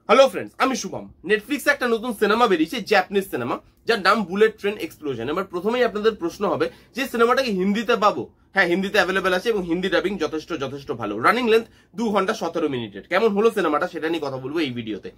Hello friends, আমি শুভম। নেটফ্লিক্সে একটা নতুন সিনেমা বেরিয়েছে, জাপানিজ সিনেমা, যার নাম বুলেট ট্রেন এক্সপ্লোশন। এবার প্রথমেই আপনাদের প্রশ্ন হবে যে সিনেমাটা কি হিন্দিতে পাবো? হ্যাঁ, হিন্দিতে অ্যাভেলেবেল আছে এবং হিন্দি ডাবিং যথেষ্ট ভালো। রানিং লেন্থ 2 ঘন্টা 17 মিনিটের। কেমন হলো সিনেমাটা সেটা নিয়ে কথা বলবো এই ভিডিওতে।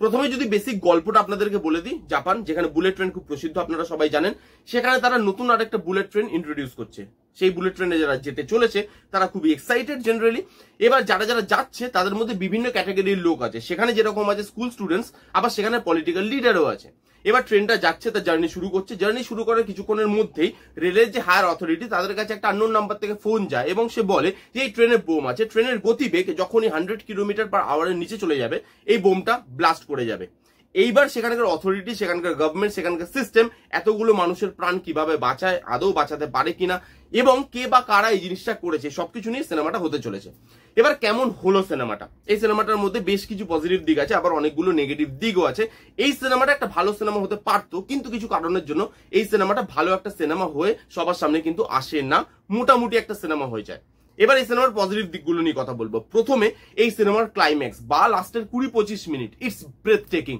প্রথমে যদি বেসিক গল্পটা আপনাদেরকে বলে দিই, জাপান যেখানে বুলেট ট্রেন খুব প্রসিদ্ধ আপনারা সবাই জানেন, সেখানে তারা নতুন আরেকটা বুলেট ট্রেন ইন্ট্রোডিউস করছে। সেই বুলেট ট্রেনে যারা যেতে চলেছে তারা খুবই এক্সাইটেড জেনারেলি। এবার যারা যাচ্ছে তাদের মধ্যে বিভিন্ন ক্যাটাগরির লোক আছে। সেখানে যেরকম আছে স্কুল স্টুডেন্টস, আবার সেখানে পলিটিক্যাল লিডারও আছে। এবার ট্রেনটা যাচ্ছে, তার জার্নি শুরু করছে। জার্নি শুরু করার কিছুক্ষণের মধ্যেই রেলের যে হায়ার অথরিটি তাদের কাছে একটা আননোন নাম্বার থেকে ফোন যায় এবং সে বলে যে এই ট্রেনের বোম আছে। ট্রেনের গতিবেগ যখনই 100 কিলোমিটার পার আওয়ারের নিচে চলে যাবে এই বোমটা ব্লাস্ট করে যাবে। এইবার সেখানকার অথরিটি, সেখানকার গভর্নমেন্ট, সেখানকার সিস্টেম এতগুলো মানুষের প্রাণ কিভাবে বাঁচায়, আদৌ বাঁচাতে পারে কিনা, এবং কে বা কারা এই জিনিসটা করেছে, সবকিছু নিয়ে সিনেমাটা হতে চলেছে। এবার কেমন হলো সিনেমাটা? এই সিনেমাটার মধ্যে বেশ কিছু পজিটিভ দিক আছে, আবার অনেকগুলো নেগেটিভ দিকও আছে। এই সিনেমাটা একটা ভালো সিনেমা হতে পারতো, কিন্তু কিছু কারণের জন্য এই সিনেমাটা ভালো একটা সিনেমা হয়ে সবার সামনে কিন্তু আসে না, মোটামুটি একটা সিনেমা হয়ে যায়। এবার এই সিনেমার পজিটিভ দিকগুলো নিয়ে কথা বলবো। প্রথমে এই সিনেমার ক্লাইম্যাক্স বা লাস্টের 20-25 minute, it's breathtaking,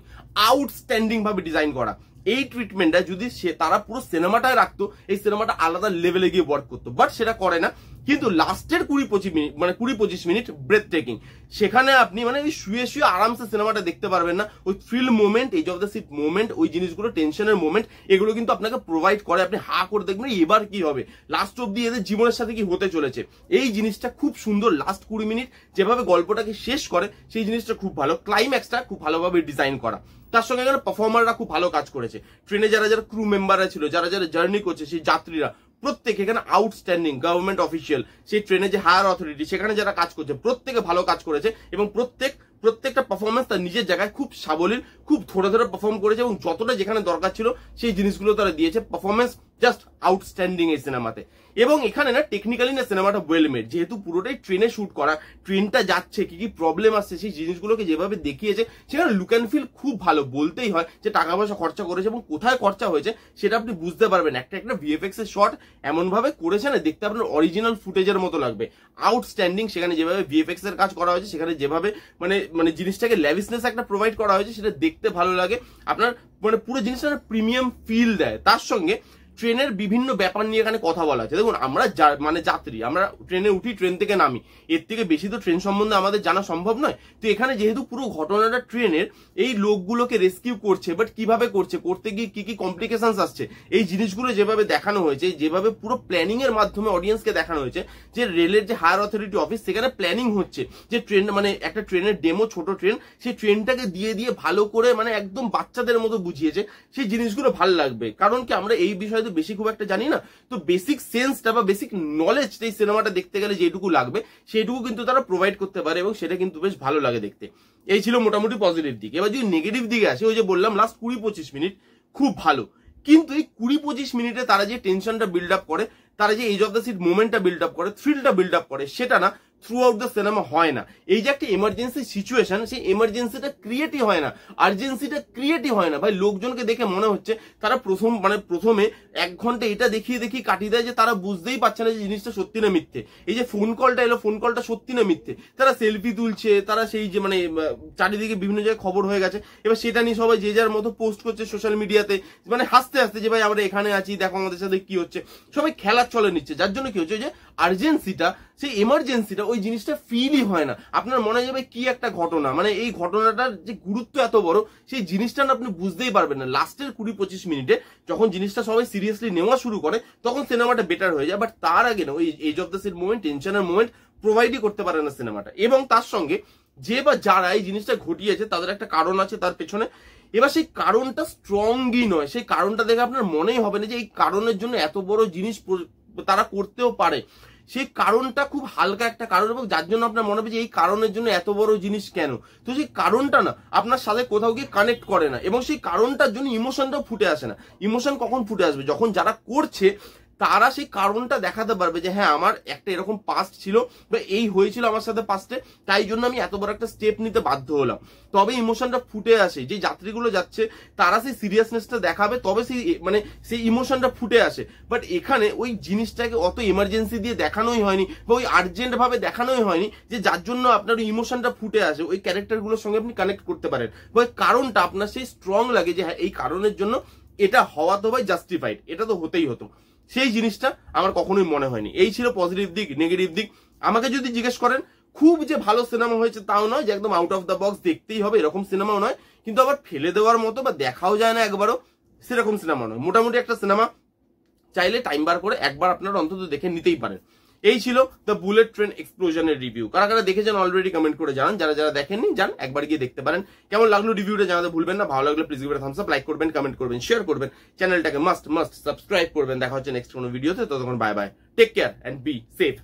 outstanding ভাবে ডিজাইন করা। এই ট্রিটমেন্টটা যদি তারা পুরো সিনেমাটায় রাখতো, এই সিনেমাটা আলাদা লেভেলে গিয়ে ওয়ার্ক করতো, বাট সেটা করে না। কিন্তু লাস্টের 20-25 মিনিট, মানে 20-25 মিনিট ব্রেথ টেকিং। সেখানে আপনি মানে ওই শুয়ে আরামসে সিনেমাটা দেখতে পারবেন না। ওই thrill moment, edge of the seat moment, ওই জিনিসগুলো, টেনশনের মোমেন্ট, এগুলো কিন্তু আপনাকে প্রোভাইড করে। আপনি হা করে দেখবেন এবার কি হবে, লাস্ট অব্দি এদের জীবনের সাথে কি হতে চলেছে। এই জিনিসটা খুব সুন্দর। লাস্ট 20 মিনিট যেভাবে গল্পটাকে শেষ করে সেই জিনিসটা খুব ভালো। ক্লাইম্যাক্সটা খুব ভালোভাবে ডিজাইন করা। তার সঙ্গে এখানে পারফর্মাররা খুব ভালো কাজ করেছে। ট্রেনে যারা ক্রু মেম্বাররা ছিল, যারা জার্নি করছে, সেই যাত্রীরা প্রত্যেকে এখানে আউটস্ট্যান্ডিং। গভর্নমেন্ট অফিসিয়াল, সেই ট্রেনে যে হায়ার অথরিটি, সেখানে যারা কাজ করছে প্রত্যেকে ভালো কাজ করেছে এবং প্রত্যেকটা পারফরমেন্স তার নিজের জায়গায় খুব সাবলীল, খুব ধরে পারফর্ম করেছে এবং যতটা যেখানে দরকার ছিল সেই জিনিসগুলো তারা দিয়েছে। পারফরমেন্স জাস্ট আউটস্ট্যান্ডিং এই সিনেমাতে। এবং এখানে না টেকনিক্যালি না সিনেমাটা ওয়েল মেড, যেহেতু পুরোটাই ট্রেনে শুট করা, ট্রেনটা যাচ্ছে, কি প্রবলেম আসছে সেই জিনিসগুলোকে যেভাবে দেখিয়েছে, সেখানে লুক অ্যান্ড ফিল খুব ভালো। বলতেই হয় যে টাকা পয়সা খরচা করেছে এবং কোথায় খরচা হয়েছে সেটা আপনি বুঝতে পারবেন। একটা ভিএফএক্স এর শট এমন ভাবে করেছে না, দেখতে আপনার অরিজিনাল ফুটেজের মতো লাগবে। আউটস্ট্যান্ডিং। সেখানে যেভাবে ভিএফএক্স এর কাজ করা হয়েছে, সেখানে যেভাবে মানে জিনিসটাকে ল্যাভিশনেস একটা প্রোভাইড করা হয়েছে, সেটা দেখতে ভালো লাগে। আপনার মানে পুরো জিনিসটা প্রিমিয়াম ফিল দেয়। তার সঙ্গে ট্রেনের বিভিন্ন ব্যাপার নিয়ে এখানে কথা বলা আছে। দেখুন, আমরা মানে যাত্রী, আমরা ট্রেনে উঠি, ট্রেন থেকে নামি, এর থেকে বেশি তো ট্রেন সম্বন্ধে আমাদের জানা সম্ভব নয়। তো এখানে যেহেতু পুরো ঘটনাটা ট্রেনের, এই লোকগুলোকে রেস্কিউ করছে, বাট কিভাবে করতে গিয়ে কি কমপ্লিকেশনস আসছে, এই জিনিসগুলো যেভাবে দেখানো হয়েছে, যেভাবে পুরো প্ল্যানিং এর মাধ্যমে অডিয়েন্সকে দেখানো হয়েছে, যে রেলের যে হায়ার অথরিটি অফিস, সেখানে প্ল্যানিং হচ্ছে যে ট্রেন, মানে একটা ট্রেনের ডেমো, ছোট ট্রেন, সেই ট্রেনটাকে দিয়ে ভালো করে মানে একদম বাচ্চাদের মতো বুঝিয়েছে। সেই জিনিসগুলো ভালো লাগবে, কারণ কি আমরা এই বিষয়ে বেশি খুব একটা জানি না। তো বেসিক সেন্সটা বা বেসিক নলেজ এই সিনেমাটা দেখতে গেলে যেটুকু লাগবে সেইটুকু কিন্তু তারা প্রোভাইড করতে পারে এবং সেটা কিন্তু বেশ ভালো লাগে দেখতে। এই ছিল মোটামুটি পজিটিভ দিক। এবার যদি নেগেটিভ দিকে আসে, ওই যে বললাম লাস্ট 20-25 মিনিট খুব ভালো, কিন্তু এই 20-25 মিনিটে তারা যে টেনশনটা বিল্ড আপ করে, তারা যে এজ অফ দ্য সিট মোমেন্টটা বিল্ড আপ করে, থ্রিলটা বিল্ড আপ করে, সেটা না থ্রু আউট দ্য সিনেমা হয় না। এই যে একটা এমার্জেন্সি সিচুয়েশন, সেই এমার্জেন্সিটা ক্রিয়েটই হয় না, আর্জেন্সিটা ক্রিয়েটই হয় না। ভাই, লোকজনকে দেখে মনে হচ্ছে তারা প্রথমে 1 ঘন্টা এটা দেখিয়ে কাটিয়ে দেয় যে তারা বুঝতেই পারছে না যে জিনিসটা সত্যি না মিথ্যে। এই যে ফোন কলটা এলো, ফোন কলটা সত্যি না মিথ্যে। তারা সেলফি তুলছে, তারা সেই যে মানে চারিদিকে বিভিন্ন জায়গায় খবর হয়ে গেছে, এবার সেটা নিয়ে সবাই যে যার মতো পোস্ট করছে সোশ্যাল মিডিয়াতে, মানে হাসতে যে ভাই আমরা এখানে আছি, দেখো আমাদের সাথে কি হচ্ছে। সবাই খেলার চলে নিচ্ছে, যার জন্য কি হচ্ছে যে আর্জেন্সিটা, সেই এমার্জেন্সিটা, ওই জিনিসটা ফিলই হয় না। আপনার মনে যাবে কি একটা ঘটনা, মানে এই ঘটনাটার যে গুরুত্ব এত বড়, সেই জিনিসটা না আপনি বুঝতেই পারবেন না। লাস্টের 20-25 মিনিটে যখন জিনিসটা সবাই সিরিয়াসলি নেওয়া শুরু করে, তখন সিনেমাটা বেটার হয়ে যায়। বাট তার আগে না, ওই edge of the seat moment, টেনশনের মোমেন্ট প্রোভাইডই করতে পারে না সিনেমাটা। এবং তার সঙ্গে যে বা যারা এই জিনিসটা ঘটিয়েছে তাদের একটা কারণ আছে তার পেছনে। এবার সেই কারণটা স্ট্রংই নয়, সেই কারণটা দেখে আপনার মনেই হবে না যে এই কারণের জন্য এত বড় জিনিস তারা করতেও পারে। সেই কারণটা খুব হালকা একটা কারণ, এবং যার জন্য আপনার মনে হবে যে এই কারণের জন্য এত বড় জিনিস কেন। তো সেই কারণটা না আপনার সাথে কোথাও গিয়ে কানেক্ট করে না, এবং সেই কারণটার জন্য ইমোশনটাও ফুটে আসে না। ইমোশন কখন ফুটে আসবে? যখন যারা করছে তারা সেই কারণটা দেখাতে পারবে যে হ্যাঁ আমার একটা এরকম পাস্ট ছিল বা এই হয়েছিল আমার সাথে পাস্টে, তাই জন্য আমি এত বড় একটা স্টেপ নিতে বাধ্য হলাম। তবে ইমোশনটা ফুটে আসে, যে যাত্রীগুলো যাচ্ছে তারা সেই সিরিয়াসনেসটা দেখাবে, তবে সেই মানে সেই ইমোশনটা ফুটে আসে। বাট এখানে ওই জিনিসটাকে অত ইমার্জেন্সি দিয়ে দেখানোই হয়নি বা ওই আর্জেন্ট ভাবে দেখানোই হয়নি যে যার জন্য আপনার ওই ইমোশনটা ফুটে আসে, ওই ক্যারেক্টারগুলোর সঙ্গে আপনি কানেক্ট করতে পারেন বা ওই কারণটা আপনার সেই স্ট্রং লাগে যে হ্যাঁ এই কারণের জন্য এটা হওয়া তো ভাই জাস্টিফাইড, এটা তো হতেই হতো। সেই জিনিসটা আমার কখনোই মনে হয়নি। এই ছিল পজিটিভ দিক। নেগেটিভ দিক আমাকে যদি জিজ্ঞেস করেন, খুব যে ভালো সিনেমা হয়েছে তাও নয়, যে একদম আউট অফ দ্য বক্স দেখতেই হবে এরকম সিনেমাও নয়, কিন্তু আবার ফেলে দেওয়ার মতো বা দেখাও যায় না একবারও সেরকম সিনেমা নয়। মোটামুটি একটা সিনেমা, চাইলে টাইম বার করে একবার আপনারা অন্তত দেখে নিতেই পারেন। এই ছিল দ্য বুলেট ট্রেন এক্সপ্লোশনের রিভিউ। কারা কারা দেখেছেন অলরেডি কমেন্ট করে জানান, যারা যারা দেখেননি যান একবার গিয়ে দেখতে পারেন। কেমন লাগলো রিভিউটা জানাতে ভুলবেন না। ভালো লাগলে please give it a Thums up, like করবেন, কমেন্ট করবেন, শেয়ার করবেন, চ্যানেলটাকে মাস্ট সাবস্ক্রাইব করবেন। দেখা হচ্ছে নেক্সট কোনো ভিডিওতে, ততক্ষণ bye bye, take care and be safe.